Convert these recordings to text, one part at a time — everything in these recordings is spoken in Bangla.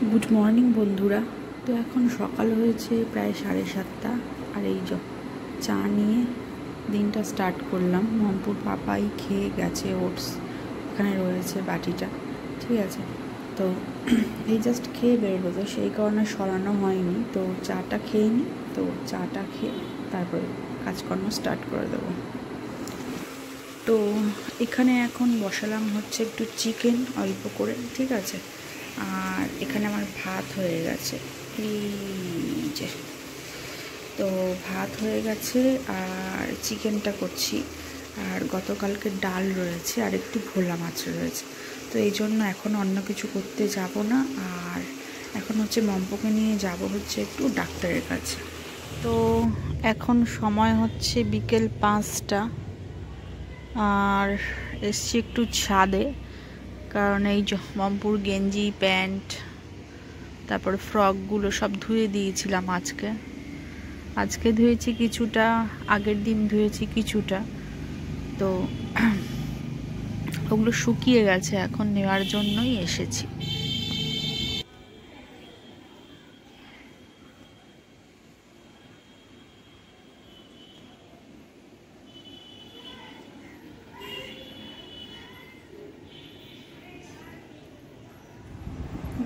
গুড মর্নিং বন্ধুরা। তো এখন সকাল হয়েছে প্রায় 7:30, আর এই চা নিয়ে দিনটা স্টার্ট করলাম। মমপুর পাপাই খেয়ে গেছে ওটস, এখানে রয়েছে বাটিটা, ঠিক আছে। তো এই জাস্ট খেয়ে বেরোলো, তো সেই কারণে সরানো হয়নি। তো চাটা খেয়ে নিই, তো চাটা খেয়ে তারপরে কাজকর্ম স্টার্ট করে দেবো। তো এখানে এখন বসালাম হচ্ছে একটু চিকেন অল্প করে, ঠিক আছে। আর এখানে আমার ভাত হয়ে গেছে, এই যে। তো ভাত হয়ে গেছে আর চিকেনটা করছি, আর গতকালকে ডাল রয়েছে আর একটু ভোলা মাছ রয়েছে। তো এই জন্য এখন অন্য কিছু করতে যাব না। আর এখন হচ্ছে মম্পুকে নিয়ে যাব হচ্ছে একটু ডাক্তারের কাছে। তো এখন সময় হচ্ছে বিকেল 5টা, আর এসছি একটু ছাদে, কারণ এই মমপুর গেঞ্জি প্যান্ট তারপরে ফ্রকগুলো সব ধুয়ে দিয়েছিলাম আজকে ধুয়েছি কিছুটা, আগের দিন ধুয়েছি কিছুটা। তো ওগুলো শুকিয়ে গেছে, এখন নেওয়ার জন্যই এসেছি।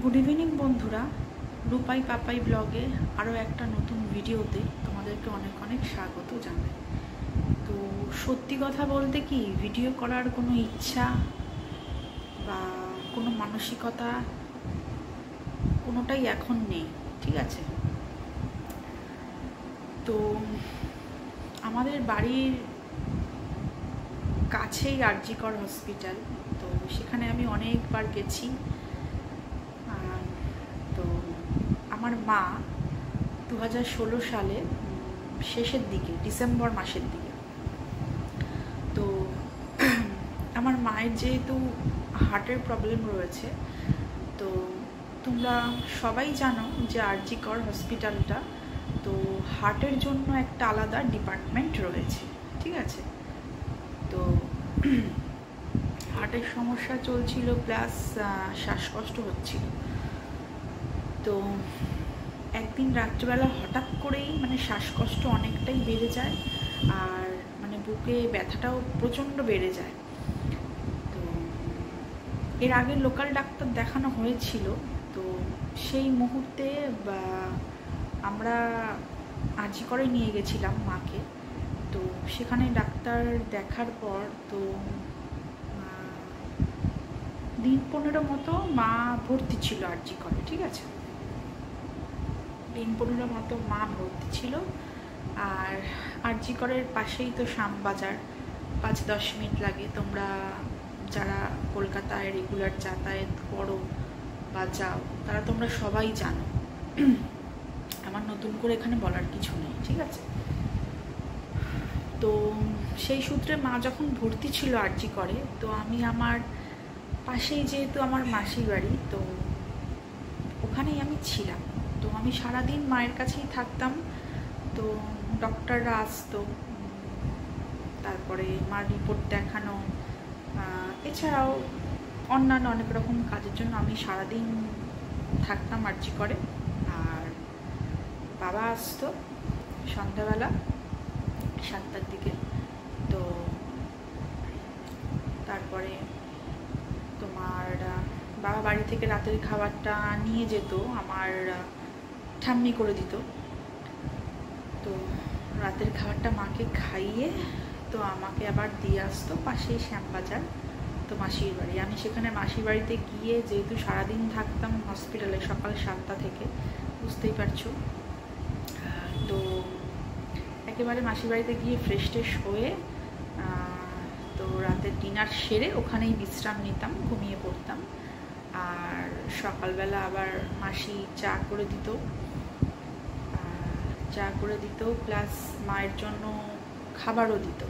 গুড ইভিনিং বন্ধুরা, রূপাই পাপাই ব্লগে আরও একটা নতুন ভিডিওতে তোমাদেরকে অনেক অনেক স্বাগত জানাই। তো সত্যি কথা বলতে কি, ভিডিও করার কোনো ইচ্ছা বা কোনো মানসিকতা কোনোটাই এখন নেই, ঠিক আছে। তো আমাদের বাড়ির কাছেই আর.জি. কর হসপিটাল, তো সেখানে আমি অনেকবার গেছি। তো আমার মা 2016 সালে শেষের দিকে, ডিসেম্বর মাসের দিকে, তো আমার মায়ের যেহেতু হার্টের প্রবলেম রয়েছে, তো তোমরা সবাই জানো যে আর.জি. কর হসপিটালটা, তো হার্টের জন্য একটা আলাদা ডিপার্টমেন্ট রয়েছে, ঠিক আছে। তো হার্টের সমস্যা চলছিল, প্লাস শ্বাসকষ্ট হচ্ছিল। তো একদিন রাত্রিবেলা হঠাৎ করেই মানে শ্বাসকষ্ট অনেকটাই বেড়ে যায়, আর মানে বুকে ব্যথাটাও প্রচণ্ড বেড়ে যায়। তো এর আগে লোকাল ডাক্তার দেখানো হয়েছিল, তো সেই মুহূর্তে আমরা আর.জি. করে নিয়ে গেছিলাম মাকে। তো সেখানে ডাক্তার দেখার পর তো দিন 15 মতো মা ভর্তি ছিল আর.জি. করে, ঠিক আছে। দিন 15 মতো মা ভর্তি ছিল। আর আর.জি. করের পাশেই তো শ্যামবাজার, 5-10 মিনিট লাগে। তোমরা যারা কলকাতায় রেগুলার যাতায়াত করো বা যাও, তারা তোমরা সবাই জানো, আমার নতুন করে এখানে বলার কিছু নেই, ঠিক আছে। তো সেই সূত্রে মা যখন ভর্তি ছিল আর.জি. করে, তো আমি আমার পাশেই যেহেতু আমার মাসির বাড়ি, তো ওখানেই আমি ছিলাম। তো আমি সারাদিন মায়ের কাছেই থাকতাম। তো ডক্টররা আসতো, তারপরে মার রিপোর্ট দেখানো, এছাড়াও অন্যান্য অনেক রকম কাজের জন্য আমি সারাদিন থাকতাম আর.জি. করে। আর বাবা আসতো সন্ধ্যাবেলা 7টার দিকে। তো তারপরে তোমার বাবা বাড়ি থেকে রাতের খাবারটা নিয়ে যেত, আমার ঠাম্মি করে দিত। তো রাতের খাবারটা মাকে খাইয়ে তো আমাকে আবার দিয়ে আসতো পাশেই শ্যামবাজার, তো মাসির বাড়ি। আমি সেখানে মাসির বাড়িতে গিয়ে যেহেতু সারাদিন থাকতাম হসপিটালে, সকাল 7টা থেকে, বুঝতেই পারছো। তো একেবারে মাসির বাড়িতে গিয়ে ফ্রেশ ট্রেশ হয়ে তো রাতের ডিনার সেরে ওখানেই বিশ্রাম নিতাম, ঘুমিয়ে পড়তাম। আর সকালবেলা আবার মাসি চা করে দিত, প্লাস মায়ের জন্য খাবারও দিত,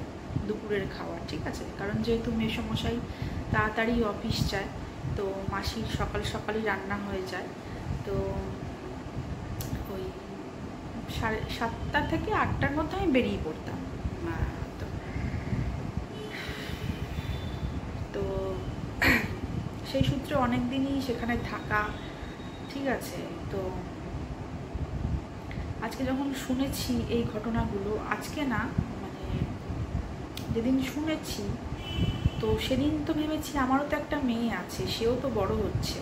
দুপুরের খাবার, ঠিক আছে। কারণ যেহেতু মেসোমশাই তাড়াতাড়ি অফিস যায়, তো মাসির সকাল সকালই রান্না হয়ে যায়। তো ওই 7টা থেকে 8টার মধ্যে আমি বেরিয়ে পড়তাম। তো সেই সূত্রে অনেক দিনই সেখানে থাকা, ঠিক আছে। তো আজকে যখন শুনেছি এই ঘটনাগুলো, আজকে না মানে যেদিন শুনেছি, তো সেদিন তো ভেবেছি আমারও তো একটা মেয়ে আছে, সেও তো বড় হচ্ছে,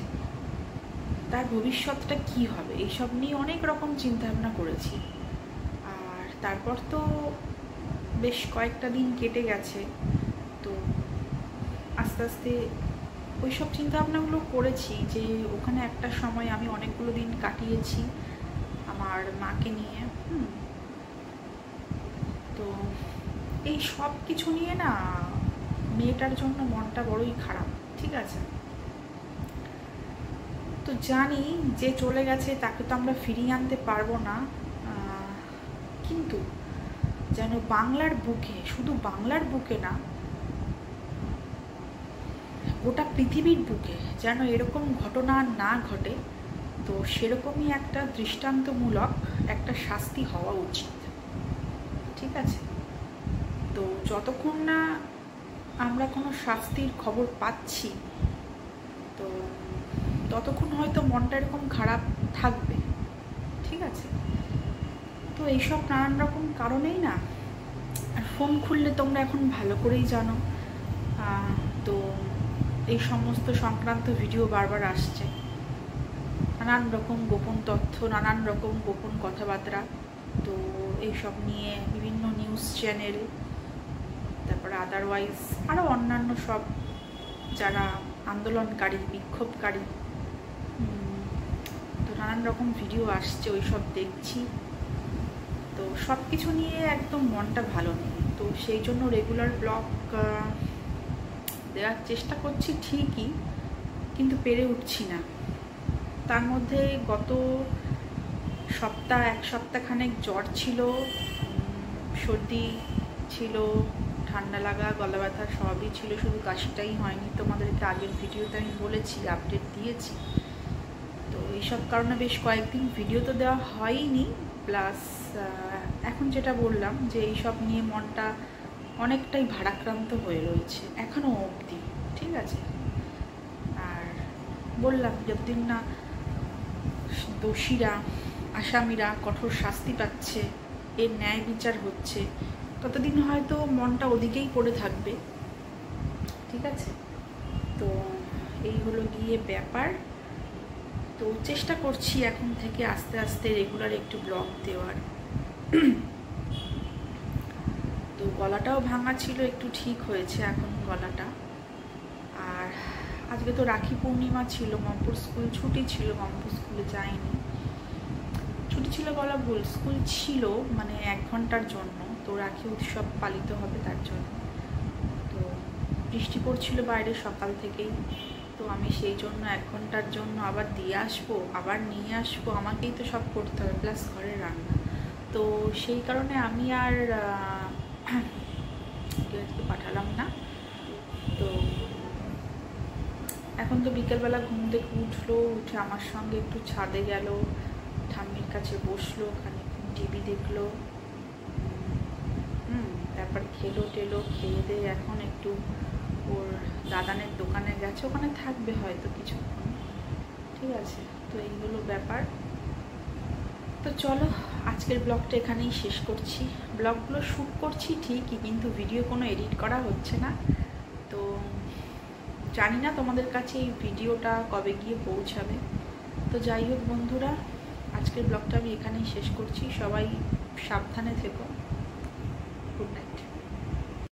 তার ভবিষ্যৎটা কি হবে এইসব নিয়ে অনেক রকম চিন্তাভাবনা করেছি। আর তারপর তো বেশ কয়েকটা দিন কেটে গেছে, তো আস্তে আস্তে ওইসব চিন্তাভাবনাগুলো করেছি যে ওখানে একটা সময় আমি অনেকগুলো দিন কাটিয়েছি আমার মাকে নিয়ে। তো এই সব কিছু নিয়ে না মেয়েটার জন্য মনটা বড়ই খারাপ। ঠিক আছে, তো জানি যে চলে গেছে তাকে তো আমরা ফিরিয়ে আনতে পারবো না, কিন্তু যেন বাংলার বুকে, শুধু বাংলার বুকে না, গোটা পৃথিবীর বুকে যেন এরকম ঘটনা না ঘটে। তো সেরকমই একটা দৃষ্টান্তমূলক একটা শাস্তি হওয়া উচিত। ঠিক আছে, তো যতক্ষণ না আমরা কোনো শাস্তির খবর পাচ্ছি, তো ততক্ষণ হয়তো মনটা এরকম খারাপ থাকবে। ঠিক আছে, তো এইসব নানান রকম কারণেই না, আর ফোন খুললে তোমরা এখন ভালো করেই জানো, তো এই সমস্ত সংক্রান্ত ভিডিও বারবার আসছে, নানান রকম গোপন তথ্য, নানান রকম গোপন কথাবার্তা। তো এইসব নিয়ে বিভিন্ন নিউজ চ্যানেল, তারপরে আদারওয়াইজ আরও অন্যান্য সব যারা আন্দোলনকারী, বিক্ষোভকারী, তো নানান রকম ভিডিও আসছে, ওই সব দেখছি। তো সব কিছু নিয়ে একদম মনটা ভালো নেই। তো সেই জন্য রেগুলার ব্লগ দেওয়ার চেষ্টা করছি ঠিকই, কিন্তু পেরে উঠছি না। তার মধ্যে গত এক সপ্তাহখানেক জ্বর ছিল, সর্দি ছিল, ঠান্ডা লাগা, গলা ব্যথা সবই ছিল, শুধু কাশিটাই হয়নি। তোমাদেরকে আগের ভিডিওতে আমি বলেছি, আপডেট দিয়েছি। তো এইসব কারণে বেশ কয়েকদিন ভিডিও তো দেওয়া হয়নি, প্লাস এখন যেটা বললাম যে এইসব নিয়ে মনটা অনেকটাই ভারাক্রান্ত হয়ে রয়েছে এখনও অবধি। ঠিক আছে, আর বললাম যতদিন না দোষীরা, আসামিরা কঠোর শাস্তি পাচ্ছে, এর ন্যায় বিচার হচ্ছে, ততদিন হয়তো মনটা ওদিকেই পড়ে থাকবে। ঠিক আছে, তো এই হলো গিয়ে ব্যাপার। তো চেষ্টা করছি এখন থেকে আস্তে আস্তে রেগুলার একটু ব্লগ দেওয়ার। তো গলাটাও ভাঙা ছিল, একটু ঠিক হয়েছে এখন গলাটা। আর আজকে তো রাখি পূর্ণিমা ছিল, মমপুর স্কুল ছুটি ছিল, মমপুর স্কুলে যাইনি। ছুটি ছিল বলা ভুল, স্কুল ছিল মানে 1 ঘন্টার জন্য। তো রাখি উৎসব পালিত হবে তার জন্য। তো বৃষ্টি পড়ছিল বাইরে সকাল থেকেই, তো আমি সেই জন্য 1 ঘন্টার জন্য আবার দিয়ে আসবো, আবার নিয়ে আসবো, আমাকেই তো সব করতে হবে, প্লাস ঘরের রান্না। তো সেই কারণে আমি আর পাঠালাম না। তো এখন তো বিকেলবেলা ঘুম থেকে উঠলো, উঠে আমার সঙ্গে একটু ছাদে গেল, ঠাম্মির কাছে বসলো, ওখানে টিভি দেখলো, তারপর খেলো টেলো, খেয়ে দিয়ে এখন একটু ওর দাদানের দোকানে গেছে, ওখানে থাকবে হয়তো কিছুক্ষণ। ঠিক আছে, তো এই হলো ব্যাপার। তো চলো আজকের ব্লগটা এখানেই শেষ করছি। ব্লগগুলো শ্যুট করছি ঠিকই, কিন্তু ভিডিও কোনো এডিট করা হচ্ছে না। তো জানি না তোমাদের কাছে এই ভিডিওটা কবে গিয়ে পৌঁছাবে। তো যাই হোক বন্ধুরা, আজকের ব্লগটা আমি এখানেই শেষ করছি। সবাই সাবধানে থেকো। Good night.